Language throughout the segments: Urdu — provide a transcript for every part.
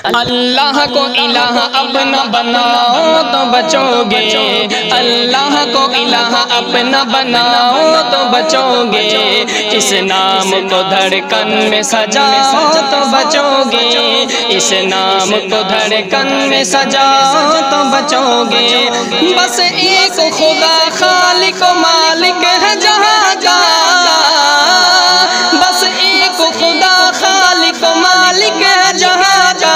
اللہ کو الہ اپنا بناؤ تو بچو گے، اللہ کو الہ اپنا بناؤ تو بچو گے، اس نام کو دھڑکن میں سجاؤ تو بچو گے، اس نام کو دھڑکن میں سجاؤ تو بچو گے۔ بس ایک خدا خالق و مالک ہے جہاں کا، بس ایک خدا خالق و مالک ہے جہاں کا،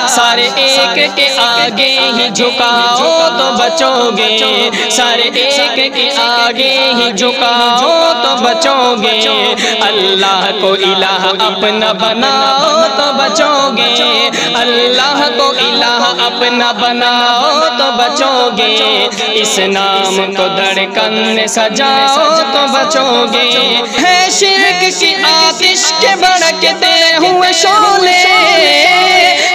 سارے ایک کے آگے ہی جھکاؤ تو بچو گے، سارے ایک کے آگے ہی جھکاؤ تو بچو گے، اللہ کو الہ اپنا بناؤ تو بچو گے، اللہ کو الہ اپنا بناؤ تو بچو گے، اس نام کو دھڑکن میں سجاؤ تو بچو گے۔ ہے شرک کی آتش کے بھڑکتے ہوئے شعلے،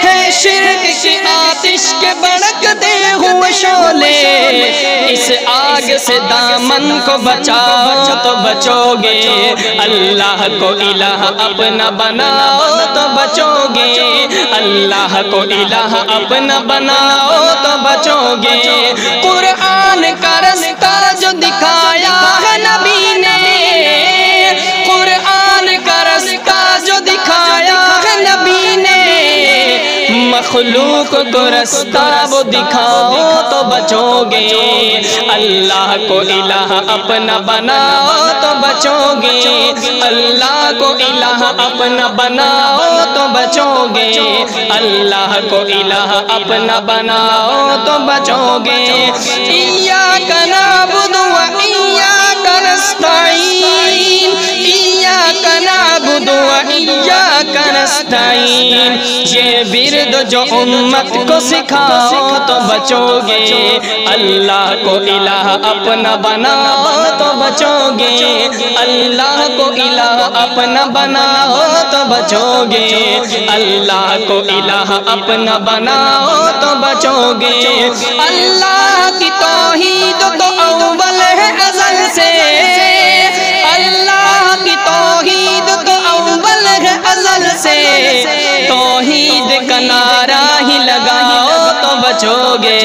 ہے شرک کی آتش کے بھڑکتے ہوئے شعلے، اس آگ سے دامن کو بچاؤ تو بچو گے، اللہ کو الہ اپنا بناؤ تو بچو گے، اللہ کو الہ اپنا بناؤ تو بچو گے۔ قرآن کا رستہ جو دکھایا ہے نبی نے، قرآن کا رستہ جو دکھایا ہے نبی نے، مخلوق کو رستہ وہ دکھاؤ تو بچو گے، اللہ کو الہ اپنا بناؤ تو بچو گے، اللہ کو الہ اپنا بناؤ تو بچو گے، اللہ کو الہ اپنا بناؤ تو بچو گے۔ ایاک نعبد و ایاک نستعین، ایاک نعبد و ایاک نستعین، یہ ورد جو امت کو سکھاؤ تو بچو گے، اللہ کو الہ اپنا بناؤ تو بچو گے، اللہ کو الہ اپنا بناؤ تو بچو گے، اللہ کو الہ اپنا بناؤ تو بچو گے۔ اللہ کی توحید تو اول ہے ازل سے، اللہ کی توحید تو اول ہے ازل سے، توحید کا نعرہ ہی لگاؤ تو بچو گے،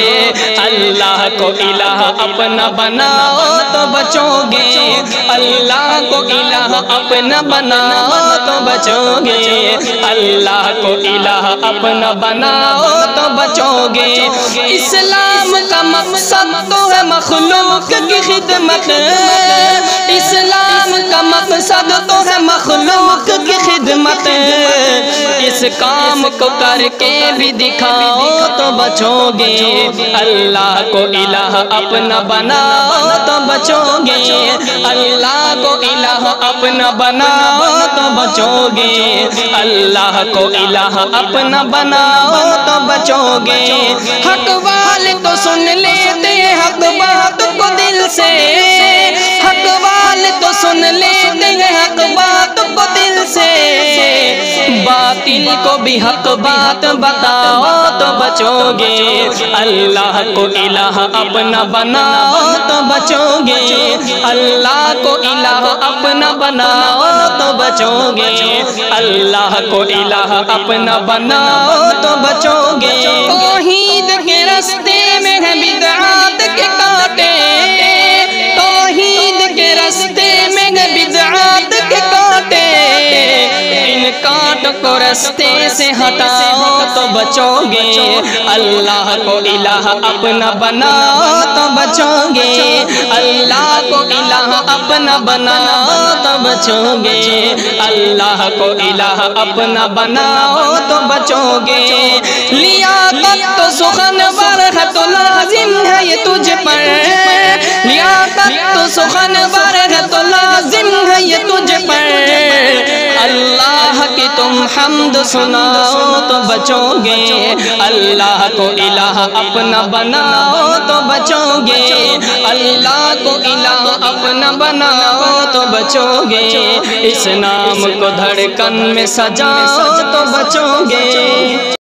اللہ کو الہ اپنا بناؤ تو بچو گے، اللہ کو الہ اپنا بناؤ تو بچو گے، اللہ کو الہ اپنا بناؤ تو بچو گے۔ اسلام کا مقصد تو ہے مخلوق کی خدمت، اسلام کا مقصد تو ہے مخلوق کی خدمت، اس کام کو کر کے بھی دکھاؤ تو بچو گے، اللہ کو الہ اپنا بناؤ تو بچو گے، اللہ کو الہ اپنا بناؤ تو بچو گے، اللہ کو الہ اپنا بناؤ تو بچو گے۔ حق والے تو سن لیتے حق بات کو دل سے، حق والے تو سن لیتے حق بات کو دل سے، باطل کو بھی حق بات بتاؤ تو بچو گے، اللہ کو الہ اپنا بناؤ تو بچو گے، اللہ کو الہ اپنا بناؤ تو بچو گے، اللہ کو الہ اپنا بناؤ تو بچو گے۔ توحید کے رستے میں ہے بدعات کے کانٹے، توحید کے رستے میں ہے بدعات کے کانٹے، ان کانٹ کو رستے سے ہٹاؤ تو بچو گے، اللہ کو الہ اپنا بناؤ تو بچو گے، اللہ کو الہ اپنا بناؤ تو بچو گے، اللہ کو الہ اپنا بناؤ تو بچو گے۔ لیاقت تو سخن ور ہے تو لازم ہے یہ تجھ پر، لیاقت تو سخن ور ہے تو لازم ہے یہ تجھ پر، اللہ کی تم حمد سناؤ تو بچو گے، اللہ کو الہ اپنا بناؤ تو بچو گے، اللہ کو الہ اپنا بناؤ تو بچو گے، اس نام کو دھڑکن میں سجاؤ تو بچو گے۔